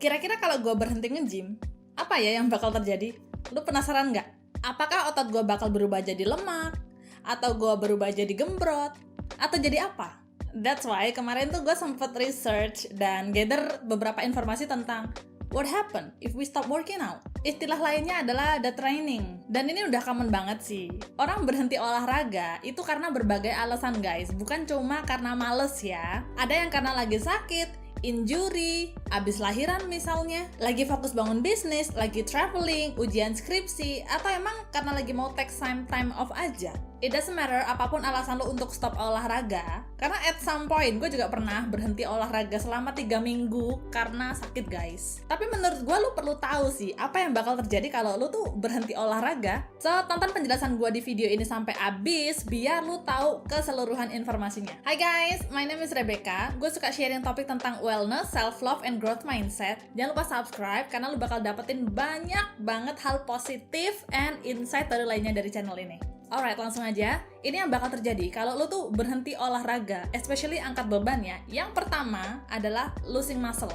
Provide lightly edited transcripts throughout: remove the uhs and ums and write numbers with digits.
Kira-kira kalau gue berhenti nge-gym, apa ya yang bakal terjadi? Lu penasaran nggak? Apakah otot gue bakal berubah jadi lemak? Atau gue berubah jadi gembrot? Atau jadi apa? That's why kemarin tuh gue sempet research dan gather beberapa informasi tentang what happen if we stop working out? Istilah lainnya adalah the training. Dan ini udah common banget sih. Orang berhenti olahraga itu karena berbagai alasan guys. Bukan cuma karena males ya. Ada yang karena lagi sakit, injury, abis lahiran misalnya, lagi fokus bangun bisnis, lagi traveling, ujian skripsi, atau emang karena lagi mau take some time off aja. It doesn't matter apapun alasan lo untuk stop olahraga, karena at some point gue juga pernah berhenti olahraga selama 3 minggu karena sakit guys. Tapi menurut gue lo perlu tahu sih apa yang bakal terjadi kalau lo tuh berhenti olahraga. So tonton penjelasan gue di video ini sampai habis biar lo tahu keseluruhan informasinya. Hai guys, my name is Rebecca. Gue suka sharing topik tentang wellness, self-love, and growth mindset. Jangan lupa subscribe karena lo bakal dapetin banyak banget hal positif and insight baru lainnya dari channel ini. Alright, langsung aja. Ini yang bakal terjadi kalau lo tuh berhenti olahraga, especially angkat beban ya. Yang pertama adalah losing muscle.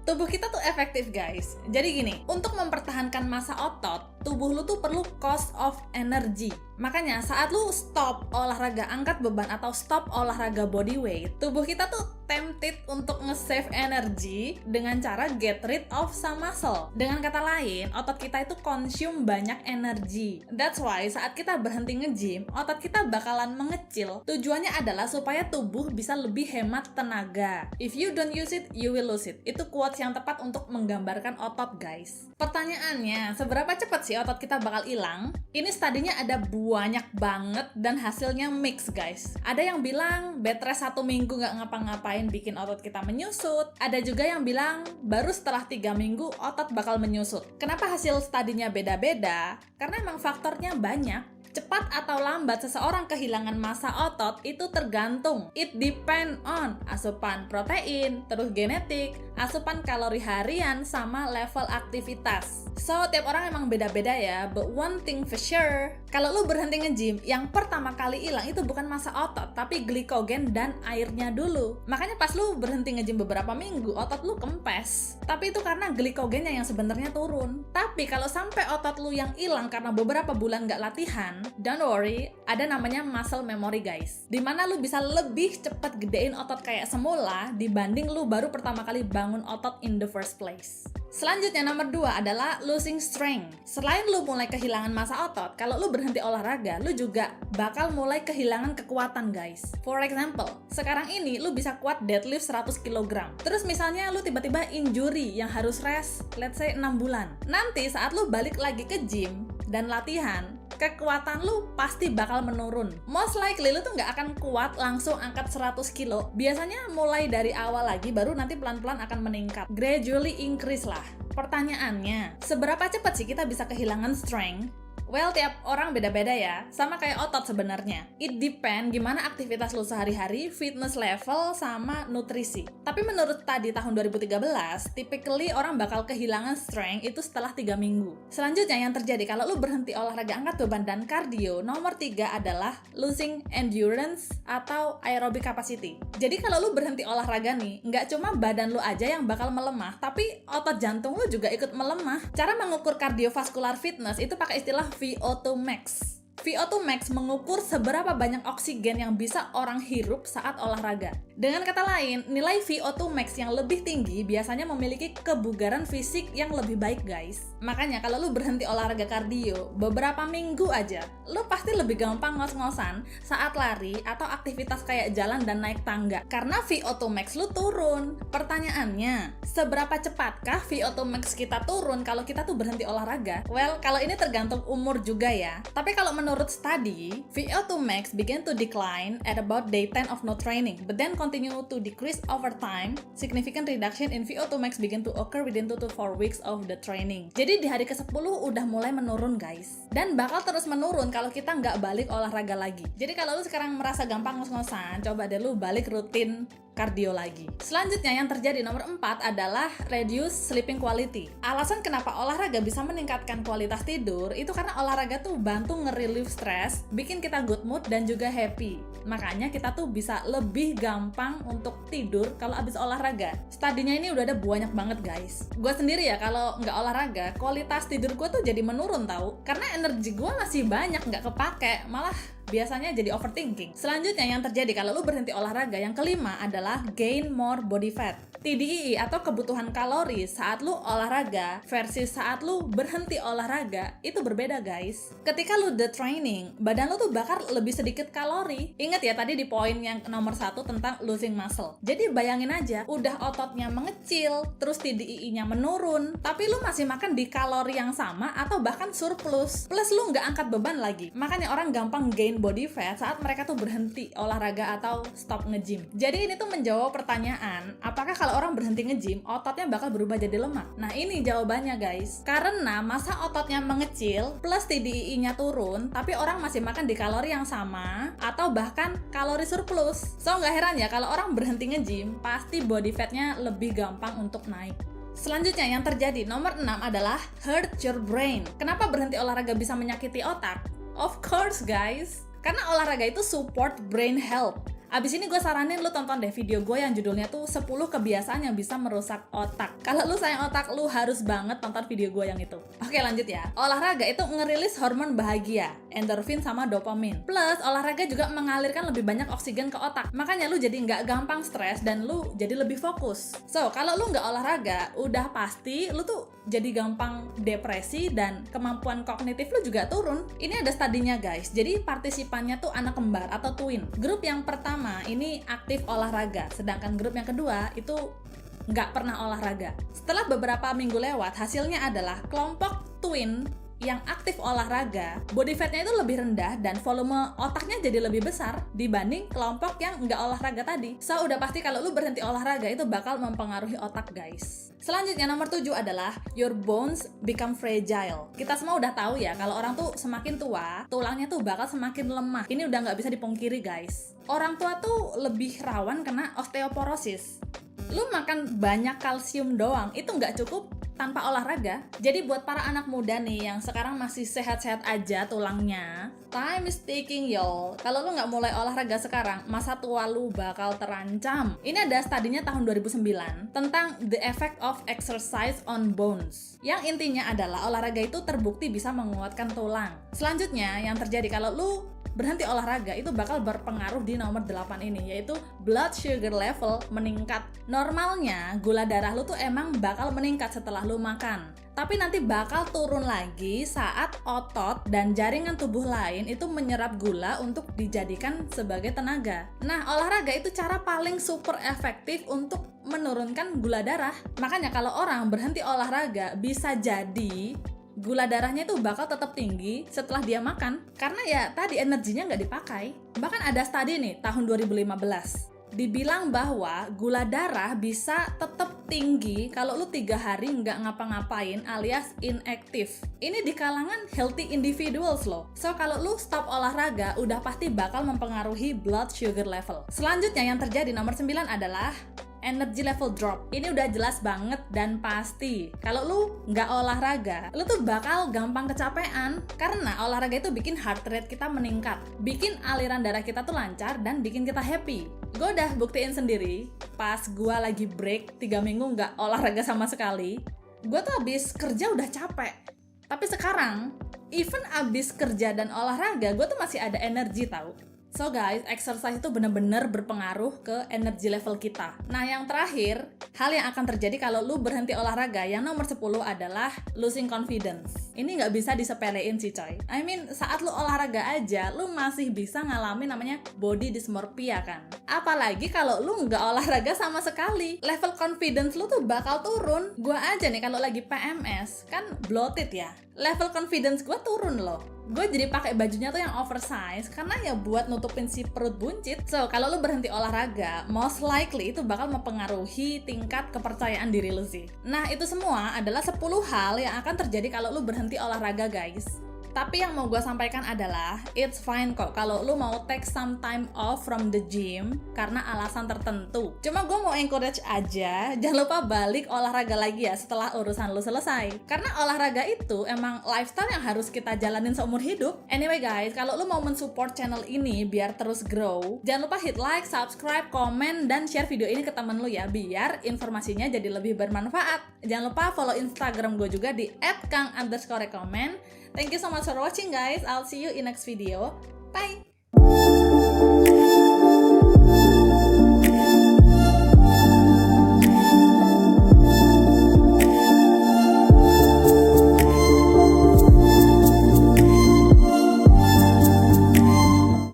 Tubuh kita tuh efektif guys. Jadi gini, untuk mempertahankan massa otot, tubuh lu tuh perlu cost of energy. Makanya saat lu stop olahraga angkat beban atau stop olahraga body weight, tubuh kita tuh tempted untuk nge-save energy dengan cara get rid of some muscle. Dengan kata lain, otot kita itu consume banyak energi. That's why saat kita berhenti nge-gym, otot kita bakalan mengecil. Tujuannya adalah supaya tubuh bisa lebih hemat tenaga. If you don't use it, you will lose it. Itu quotes yang tepat untuk menggambarkan otot guys. Pertanyaannya, seberapa cepat sih otot kita bakal hilang? Ini studinya ada banyak banget dan hasilnya mix guys. Ada yang bilang bed rest 1 minggu nggak ngapa-ngapain bikin otot kita menyusut. Ada juga yang bilang baru setelah 3 minggu otot bakal menyusut. Kenapa hasil studinya beda-beda? Karena emang faktornya banyak. Cepat atau lambat seseorang kehilangan massa otot itu tergantung. It depend on asupan protein, terus genetik, asupan kalori harian, sama level aktivitas. So, tiap orang emang beda-beda ya, but one thing for sure, kalau lu berhenti nge-gym, yang pertama kali hilang itu bukan massa otot, tapi glikogen dan airnya dulu. Makanya pas lu berhenti nge-gym beberapa minggu, otot lu kempes. Tapi itu karena glikogennya yang sebenarnya turun. Tapi kalau sampai otot lu yang hilang karena beberapa bulan nggak latihan, don't worry, ada namanya muscle memory guys. Dimana lu bisa lebih cepat gedein otot kayak semula dibanding lu baru pertama kali bangun otot in the first place. Selanjutnya nomor 2 adalah losing strength. Selain lu mulai kehilangan massa otot, kalau lu berhenti olahraga, lu juga bakal mulai kehilangan kekuatan guys. For example, sekarang ini lu bisa kuat deadlift 100 kg. Terus misalnya lu tiba-tiba injury yang harus rest, let's say 6 bulan. Nanti saat lu balik lagi ke gym dan latihan, kekuatan lu pasti bakal menurun. Most likely lu tuh nggak akan kuat langsung angkat 100 kilo. Biasanya mulai dari awal lagi, baru nanti pelan-pelan akan meningkat. Gradually increase lah. Pertanyaannya, seberapa cepat sih kita bisa kehilangan strength? Well, tiap orang beda-beda ya, sama kayak otot sebenarnya. It depend gimana aktivitas lu sehari-hari, fitness level, sama nutrisi. Tapi menurut tadi tahun 2013, typically orang bakal kehilangan strength itu setelah 3 minggu. Selanjutnya yang terjadi kalau lu berhenti olahraga angkat beban dan cardio, nomor 3 adalah losing endurance atau aerobic capacity. Jadi kalau lu berhenti olahraga nih, nggak cuma badan lu aja yang bakal melemah, tapi otot jantung lu juga ikut melemah. Cara mengukur cardiovascular fitness itu pakai istilah VO2 max. VO2 max mengukur seberapa banyak oksigen yang bisa orang hirup saat olahraga. Dengan kata lain, nilai VO2 max yang lebih tinggi biasanya memiliki kebugaran fisik yang lebih baik guys. Makanya kalau lu berhenti olahraga kardio beberapa minggu aja, lu pasti lebih gampang ngos-ngosan saat lari atau aktivitas kayak jalan dan naik tangga. Karena VO2 max lu turun. Pertanyaannya, seberapa cepatkah VO2 max kita turun kalau kita tuh berhenti olahraga? Well, kalau ini tergantung umur juga ya. Tapi kalau menurut study, VO2 max began to decline at about day 10 of no training, but then continue to decrease over time. Significant reduction in VO2 max began to occur within 2 to 4 weeks of the training. Jadi di hari ke-10 udah mulai menurun guys. Dan bakal terus menurun kalau kita nggak balik olahraga lagi. Jadi kalau lu sekarang merasa gampang ngos-ngosan, coba deh lu balik rutin kardio lagi. Selanjutnya yang terjadi nomor 4 adalah reduce sleeping quality. Alasan kenapa olahraga bisa meningkatkan kualitas tidur itu karena olahraga tuh bantu nge-relieve stres, bikin kita good mood dan juga happy. Makanya kita tuh bisa lebih gampang untuk tidur kalau abis olahraga. Studinya ini udah ada banyak banget guys. Gue sendiri ya kalau nggak olahraga, kualitas tidur gue tuh jadi menurun tau. Karena energi gue masih banyak nggak kepake, malah biasanya jadi overthinking. Selanjutnya yang terjadi kalau lu berhenti olahraga, yang kelima adalah gain more body fat. TDEE atau kebutuhan kalori saat lu olahraga versus saat lu berhenti olahraga itu berbeda guys. Ketika lu the training, badan lu tuh bakar lebih sedikit kalori. Ingat ya tadi di poin yang nomor 1 tentang losing muscle. Jadi bayangin aja, udah ototnya mengecil, terus TDEE-nya menurun, tapi lu masih makan di kalori yang sama atau bahkan surplus. Plus lu nggak angkat beban lagi. Makanya orang gampang gain body fat saat mereka tuh berhenti olahraga atau stop nge-gym. Jadi ini tuh menjawab pertanyaan, apakah kalau orang berhenti nge-gym, ototnya bakal berubah jadi lemak? Nah ini jawabannya guys. Karena masa ototnya mengecil plus TDEE-nya turun, tapi orang masih makan di kalori yang sama atau bahkan kalori surplus. So nggak heran ya kalau orang berhenti nge-gym, pasti body fat-nya lebih gampang untuk naik. Selanjutnya yang terjadi nomor 6 adalah hurt your brain. Kenapa berhenti olahraga bisa menyakiti otak? Of course guys, karena olahraga itu support brain health. Abis ini gue saranin lu tonton deh video gue yang judulnya tuh 10 kebiasaan yang bisa merusak otak. Kalau lu sayang otak, lu harus banget tonton video gue yang itu. Oke lanjut ya. Olahraga itu ngerilis hormon bahagia, endorfin sama dopamin. Plus olahraga juga mengalirkan lebih banyak oksigen ke otak. Makanya lu jadi nggak gampang stres dan lu jadi lebih fokus. So kalau lu nggak olahraga, udah pasti lu tuh jadi gampang depresi dan kemampuan kognitif lu juga turun. Ini ada studinya guys. Jadi partisipannya tuh anak kembar atau twin. Grup yang pertama ini aktif olahraga, sedangkan grup yang kedua itu nggak pernah olahraga. Setelah beberapa minggu lewat, hasilnya adalah kelompok twin yang aktif olahraga, body fatnya itu lebih rendah dan volume otaknya jadi lebih besar dibanding kelompok yang nggak olahraga tadi. So udah pasti kalau lu berhenti olahraga itu bakal mempengaruhi otak guys. Selanjutnya nomor 7 adalah your bones become fragile. Kita semua udah tahu ya kalau orang tuh semakin tua, tulangnya tuh bakal semakin lemah. Ini udah nggak bisa dipungkiri guys. Orang tua tuh lebih rawan kena osteoporosis. Lu makan banyak kalsium doang, itu nggak cukup tanpa olahraga. Jadi buat para anak muda nih yang sekarang masih sehat-sehat aja tulangnya, time is ticking y'all. Kalau lu nggak mulai olahraga sekarang, masa tua lu bakal terancam. Ini ada studinya tahun 2009 tentang the effect of exercise on bones. Yang intinya adalah olahraga itu terbukti bisa menguatkan tulang. Selanjutnya yang terjadi kalau lu berhenti olahraga itu bakal berpengaruh di nomor 8 ini, yaitu blood sugar level meningkat. Normalnya gula darah lu tuh emang bakal meningkat setelah lu makan, tapi nanti bakal turun lagi saat otot dan jaringan tubuh lain itu menyerap gula untuk dijadikan sebagai tenaga. Nah, olahraga itu cara paling super efektif untuk menurunkan gula darah. Makanya kalau orang berhenti olahraga, bisa jadi gula darahnya itu bakal tetap tinggi setelah dia makan, karena ya tadi energinya nggak dipakai. Bahkan ada studi nih tahun 2015 dibilang bahwa gula darah bisa tetap tinggi kalau lu 3 hari nggak ngapa-ngapain alias inaktif. Ini di kalangan healthy individuals loh. So kalau lu stop olahraga udah pasti bakal mempengaruhi blood sugar level. Selanjutnya yang terjadi nomor 9 adalah energy level drop. Ini udah jelas banget dan pasti. Kalau lu nggak olahraga, lu tuh bakal gampang kecapean. Karena olahraga itu bikin heart rate kita meningkat, bikin aliran darah kita tuh lancar, dan bikin kita happy. Gue udah buktiin sendiri, pas gue lagi break 3 minggu nggak olahraga sama sekali, gue tuh abis kerja udah capek. Tapi sekarang, even abis kerja dan olahraga, gue tuh masih ada energi tau. So guys, exercise itu benar-benar berpengaruh ke energy level kita. Nah yang terakhir, hal yang akan terjadi kalau lu berhenti olahraga, yang nomor 10 adalah losing confidence. Ini nggak bisa disepelein sih coy. I mean, saat lu olahraga aja, lu masih bisa ngalamin namanya body dysmorphia kan. Apalagi kalau lu nggak olahraga sama sekali, level confidence lu tuh bakal turun. Gua aja nih kalau lagi PMS, kan bloated ya, level confidence gua turun loh. Gue jadi pakai bajunya tuh yang oversize karena ya buat nutupin si perut buncit. So, kalau lu berhenti olahraga, most likely itu bakal mempengaruhi tingkat kepercayaan diri lu sih. Nah, itu semua adalah 10 hal yang akan terjadi kalau lu berhenti olahraga, guys. Tapi yang mau gue sampaikan adalah it's fine kok kalau lu mau take some time off from the gym karena alasan tertentu. Cuma gue mau encourage aja, jangan lupa balik olahraga lagi ya setelah urusan lu selesai. Karena olahraga itu emang lifestyle yang harus kita jalanin seumur hidup. Anyway guys, kalau lu mau mensupport channel ini biar terus grow, jangan lupa hit like, subscribe, komen, dan share video ini ke temen lu ya, biar informasinya jadi lebih bermanfaat. Jangan lupa follow Instagram gue juga di @kang_recommend. Thank you so much for watching guys. I'll see you in next video. Bye!